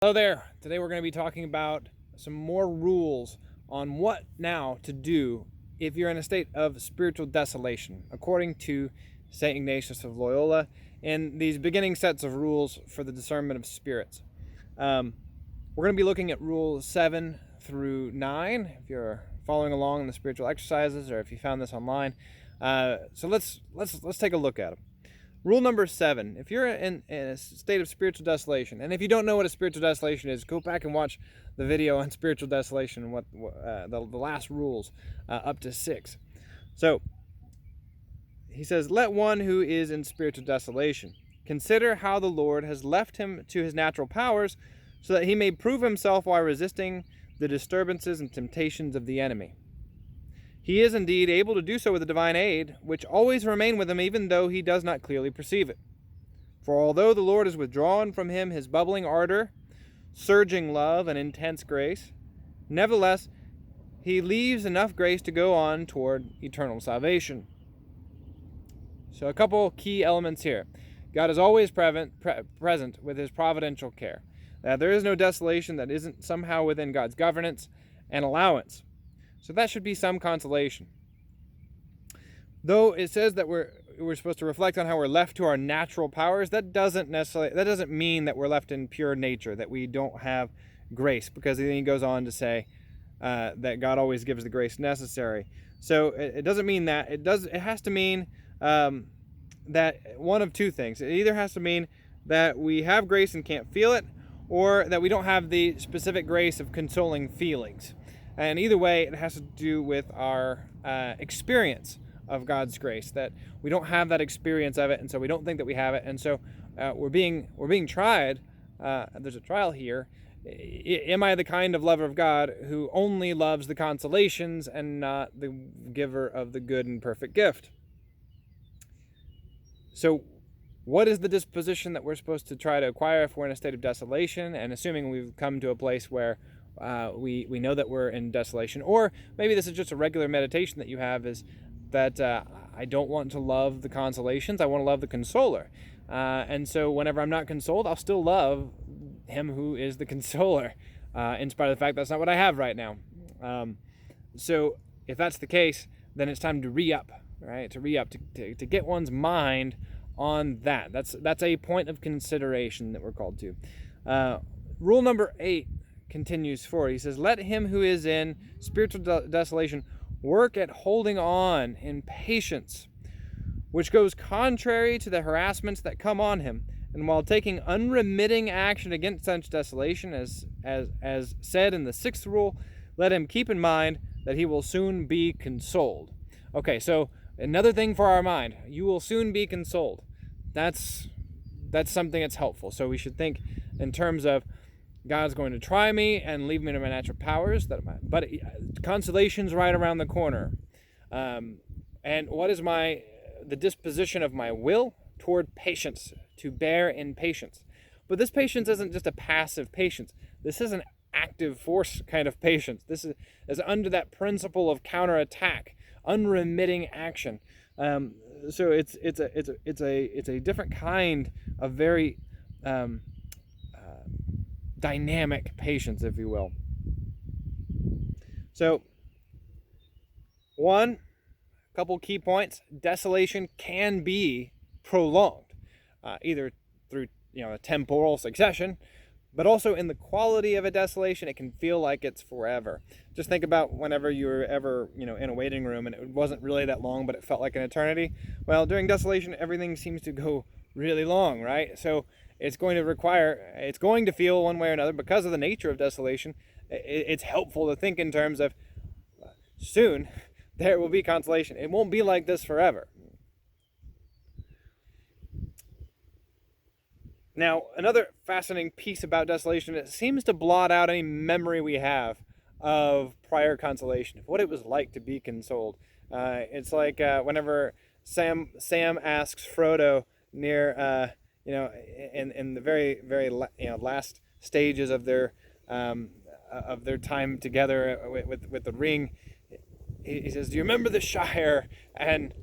Hello there. Today we're going to be talking about some more rules on what now to do if you're in a state of spiritual desolation, according to St. Ignatius of Loyola, in these beginning sets of rules for the discernment of spirits. We're going to be looking at rules 7 through 9, if you're following along in the spiritual exercises or if you found this online. So let's take a look at them. Rule number 7, if you're in a state of spiritual desolation, and if you don't know what a spiritual desolation is, go back and watch the video on spiritual desolation and the last rules up to 6. So, he says, let one who is in spiritual desolation consider how the Lord has left him to his natural powers so that he may prove himself while resisting the disturbances and temptations of the enemy. He is indeed able to do so with the divine aid, which always remain with him even though he does not clearly perceive it. For although the Lord has withdrawn from him his bubbling ardor, surging love, and intense grace, nevertheless, he leaves enough grace to go on toward eternal salvation. So a couple key elements here. God is always present with his providential care. There is no desolation that isn't somehow within God's governance and allowance. So that should be some consolation. Though it says that we're supposed to reflect on how we're left to our natural powers, that doesn't mean that we're left in pure nature, that we don't have grace, because then he goes on to say that God always gives the grace necessary. So it doesn't mean that. It has to mean that one of two things. It either has to mean that we have grace and can't feel it, or that we don't have the specific grace of consoling feelings. And either way, it has to do with our experience of God's grace, that we don't have that experience of it, and so we don't think that we have it, and so we're being tried. There's a trial here. Am I the kind of lover of God who only loves the consolations and not the giver of the good and perfect gift? So what is the disposition that we're supposed to try to acquire if we're in a state of desolation, and assuming we've come to a place where we know that we're in desolation, or maybe this is just a regular meditation that you have, is that I don't want to love the consolations, I want to love the consoler. And so whenever I'm not consoled, I'll still love him who is the consoler, in spite of the fact that's not what I have right now. So if that's the case, then it's time to re-up, right? To get one's mind on that. That's a point of consideration that we're called to. Rule number 8 continues forward. He says, let him who is in spiritual desolation work at holding on in patience, which goes contrary to the harassments that come on him, and while taking unremitting action against such desolation, as said in the 6th rule, let him keep in mind that he will soon be consoled. Okay, so another thing for our mind, you will soon be consoled. That's something that's helpful. So we should think in terms of God's going to try me and leave me to my natural powers, but consolation's right around the corner. And what is the disposition of my will toward patience, to bear in patience? But this patience isn't just a passive patience. This is an active force kind of patience. This is under that principle of counterattack, unremitting action. So it's a different kind of very dynamic patience, if you will. So, a couple key points. Desolation can be prolonged, either through a temporal succession, but also in the quality of a desolation, it can feel like it's forever. Just think about whenever you were ever in a waiting room and it wasn't really that long, but it felt like an eternity. Well, during desolation, everything seems to go really long, right? So it's going to feel one way or another because of the nature of desolation. It's helpful to think in terms of soon there will be consolation. It won't be like this forever. Now, another fascinating piece about desolation, it seems to blot out any memory we have of prior consolation, of what it was like to be consoled. It's like whenever Sam asks Frodo near in the very last stages of their time together with the ring, he says, "Do you remember the Shire?" And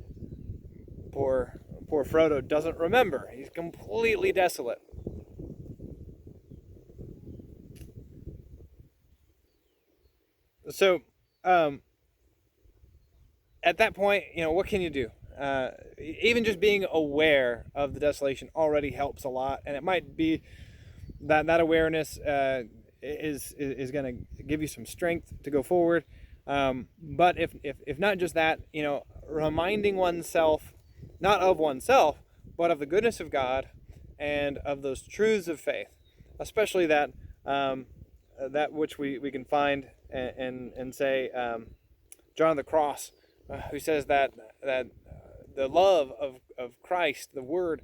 poor Frodo doesn't remember. He's completely desolate. So at that point, what can you do? Even just being aware of the desolation already helps a lot, and it might be that awareness is going to give you some strength to go forward. But if not just that, reminding oneself, not of oneself, but of the goodness of God and of those truths of faith, especially that which we can find and say, John of the Cross, who says that the love of Christ, the Word,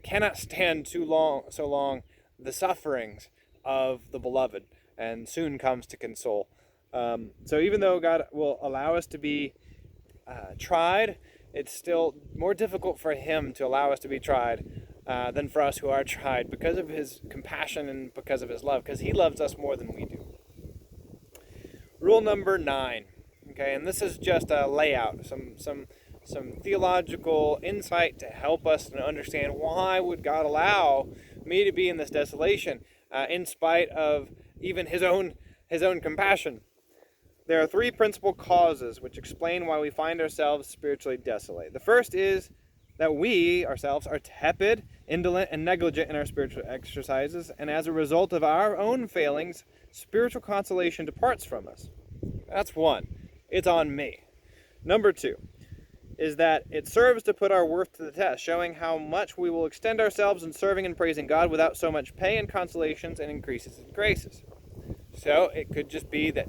cannot stand so long the sufferings of the beloved, and soon comes to console. So even though God will allow us to be tried, it's still more difficult for Him to allow us to be tried than for us who are tried, because of His compassion and because of His love, because He loves us more than we do. Rule number 9. Okay, and this is just a layout, some theological insight to help us to understand why would God allow me to be in this desolation, in spite of even His own compassion. There are 3 principal causes which explain why we find ourselves spiritually desolate. The first is that we ourselves are tepid, indolent, and negligent in our spiritual exercises, and as a result of our own failings, spiritual consolation departs from us. That's one. It's on me. Number 2 is that it serves to put our worth to the test, showing how much we will extend ourselves in serving and praising God without so much pay and consolations and increases in graces. So it could just be that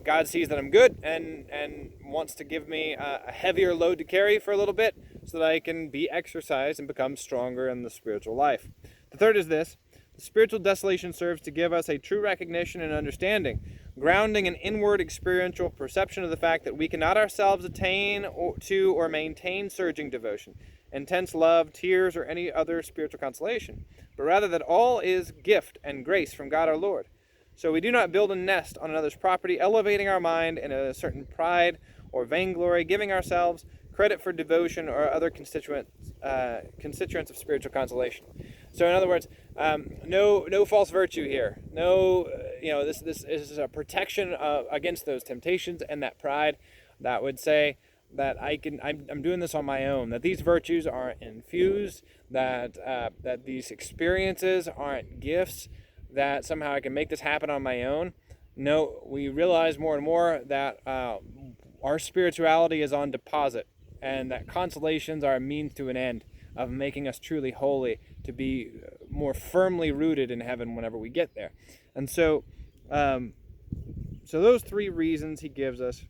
God sees that I'm good and wants to give me a heavier load to carry for a little bit so that I can be exercised and become stronger in the spiritual life. The third is this: the spiritual desolation serves to give us a true recognition and understanding, grounding an inward experiential perception of the fact that we cannot ourselves attain or maintain surging devotion, intense love, tears, or any other spiritual consolation, but rather that all is gift and grace from God our Lord. So we do not build a nest on another's property, elevating our mind in a certain pride or vainglory, giving ourselves credit for devotion or other constituents of spiritual consolation. So in other words, no false virtue here. No, this is a protection against those temptations and that pride that would say that I'm doing this on my own, that these virtues aren't infused, that these experiences aren't gifts, that somehow I can make this happen on my own. No, we realize more and more that our spirituality is on deposit, and that consolations are a means to an end of making us truly holy, to be more firmly rooted in heaven whenever we get there. And so those 3 reasons he gives us,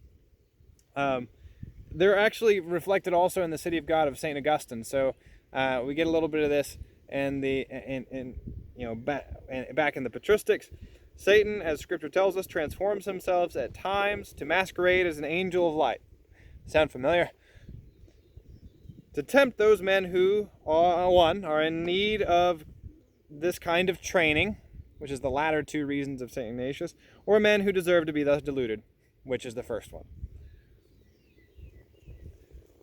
they're actually reflected also in the City of God of St. Augustine. So we get a little bit of this back in the patristics. Satan, as Scripture tells us, transforms himself at times to masquerade as an angel of light. Sound familiar? To tempt those men who, are in need of this kind of training, which is the latter 2 reasons of St. Ignatius, or men who deserve to be thus deluded, which is the first one.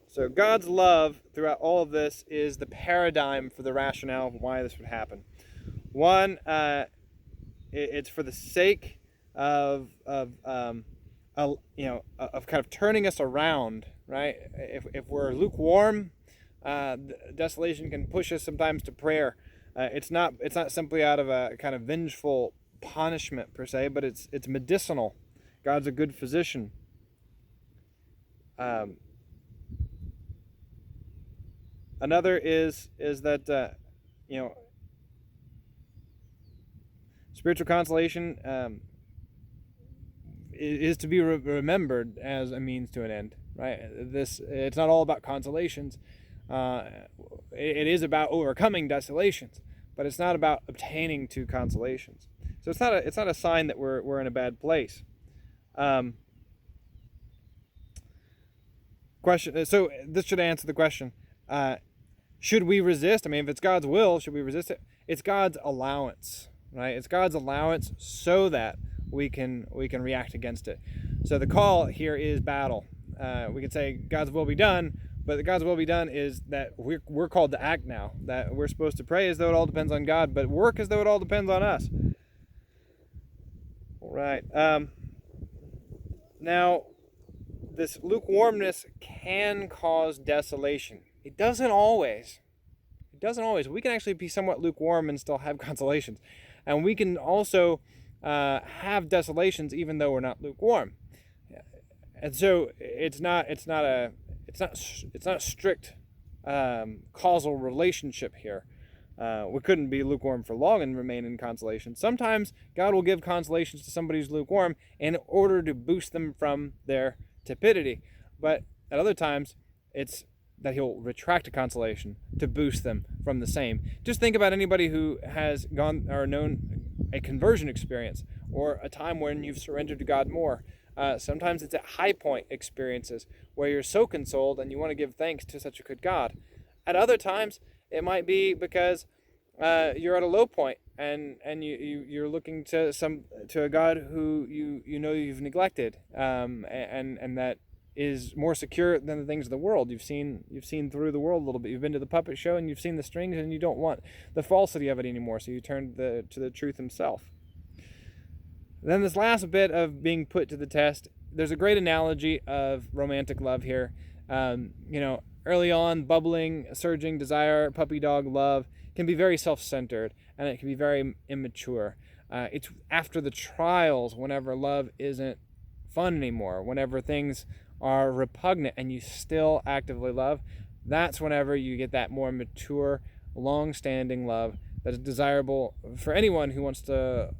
So God's love throughout all of this is the paradigm for the rationale of why this would happen. One, it's for the sake of kind of turning us around, right? If we're lukewarm, desolation can push us sometimes to prayer. It's not simply out of a kind of vengeful punishment per se, but it's medicinal. God's a good physician. Another is that spiritual consolation is to be remembered as a means to an end, right? It's not all about consolations. It is about overcoming desolations, but it's not about obtaining 2 consolations. So it's not a sign that we're in a bad place. Question. So this should answer the question. Should we resist? I mean, if it's God's will, should we resist it? It's God's allowance, right? It's God's allowance so that we can react against it. So the call here is battle. We could say God's will be done, but God's will be done is that we're called to act now. That we're supposed to pray as though it all depends on God, but work as though it all depends on us. All right. Now, this lukewarmness can cause desolation. It doesn't always. It doesn't always. We can actually be somewhat lukewarm and still have consolations. And we can also have desolations even though we're not lukewarm. And so it's not a strict causal relationship here. We couldn't be lukewarm for long and remain in consolation. Sometimes God will give consolations to somebody who's lukewarm in order to boost them from their tepidity. But at other times, it's that he'll retract a consolation to boost them from the same. Just think about anybody who has gone or known a conversion experience or a time when you've surrendered to God more. Sometimes it's at high point experiences where you're so consoled and you want to give thanks to such a good God. At other times, it might be because you're at a low point and you're looking to a God who you know you've neglected, and that is more secure than the things of the world. You've seen through the world a little bit. You've been to the puppet show and you've seen the strings, and you don't want the falsity of it anymore. So you turn to the truth Himself. Then this last bit of being put to the test. There's a great analogy of romantic love here. Early on, bubbling, surging desire, puppy dog love can be very self-centered, and it can be very immature. It's after the trials, whenever love isn't fun anymore, whenever things are repugnant and you still actively love, that's whenever you get that more mature, long-standing love that is desirable for anyone who wants to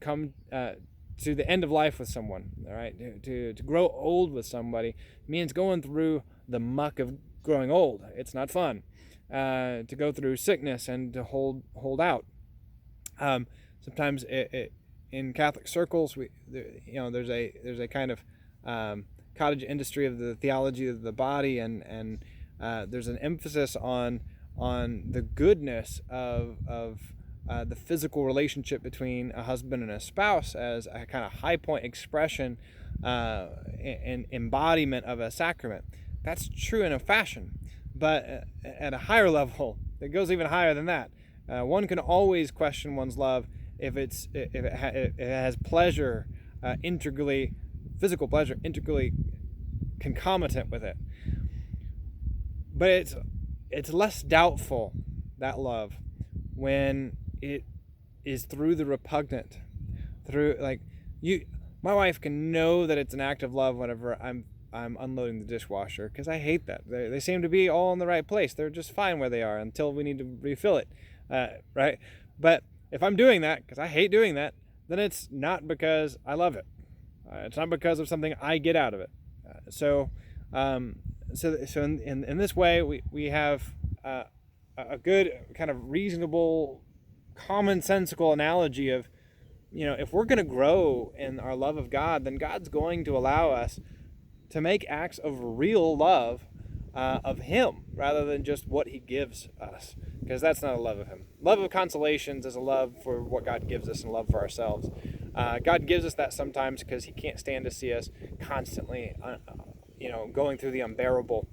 come to the end of life with someone. All right, to grow old with somebody means going through the muck of growing old. It's not fun. To go through sickness and to hold out. Sometimes in Catholic circles, there's a kind of cottage industry of the theology of the body, and there's an emphasis on the goodness of the physical relationship between a husband and a spouse as a kind of high point expression and embodiment of a sacrament. That's true in a fashion, but at a higher level, it goes even higher than that. One can always question one's love if it has pleasure integrally, physical pleasure integrally concomitant with it. But it's less doubtful, that love, when it is through the repugnant, my wife can know that it's an act of love whenever I'm unloading the dishwasher, because I hate that. They seem to be all in the right place. They're just fine where they are until we need to refill it, right? But if I'm doing that, because I hate doing that, then it's not because I love it. It's not because of something I get out of it. So in this way, we have a good kind of reasonable, commonsensical analogy of, if we're going to grow in our love of God, then God's going to allow us to make acts of real love of Him rather than just what He gives us, because that's not a love of Him. Love of consolations is a love for what God gives us and love for ourselves. God gives us that sometimes because He can't stand to see us constantly going through the unbearable.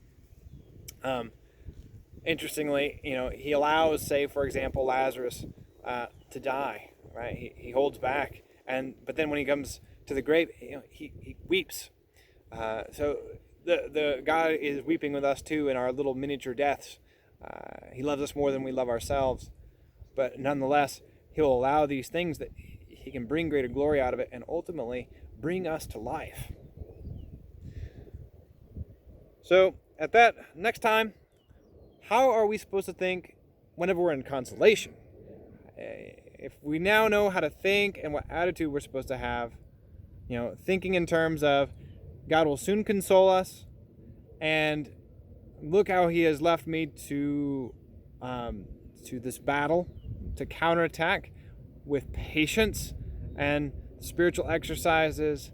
Interestingly, He allows, say, for example, Lazarus to die, right? He holds back, but then when He comes to the grave, he weeps. So the God is weeping with us too in our little miniature deaths. He loves us more than we love ourselves, but nonetheless, He'll allow these things that He can bring greater glory out of it and ultimately bring us to life. So at that next time, how are we supposed to think whenever we're in consolation? If we now know how to think and what attitude we're supposed to have, thinking in terms of God will soon console us, and look how He has left me to this battle, to counterattack with patience and spiritual exercises,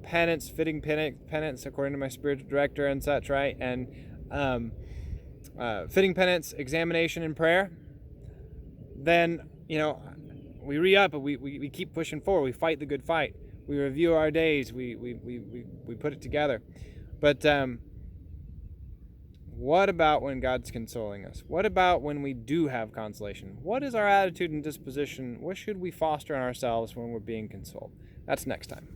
penance, fitting penance according to my spiritual director and such, right? And fitting penance, examination, and prayer. Then we re-up, we keep pushing forward. We fight the good fight. We review our days. We put it together. But what about when God's consoling us? What about when we do have consolation? What is our attitude and disposition? What should we foster in ourselves when we're being consoled? That's next time.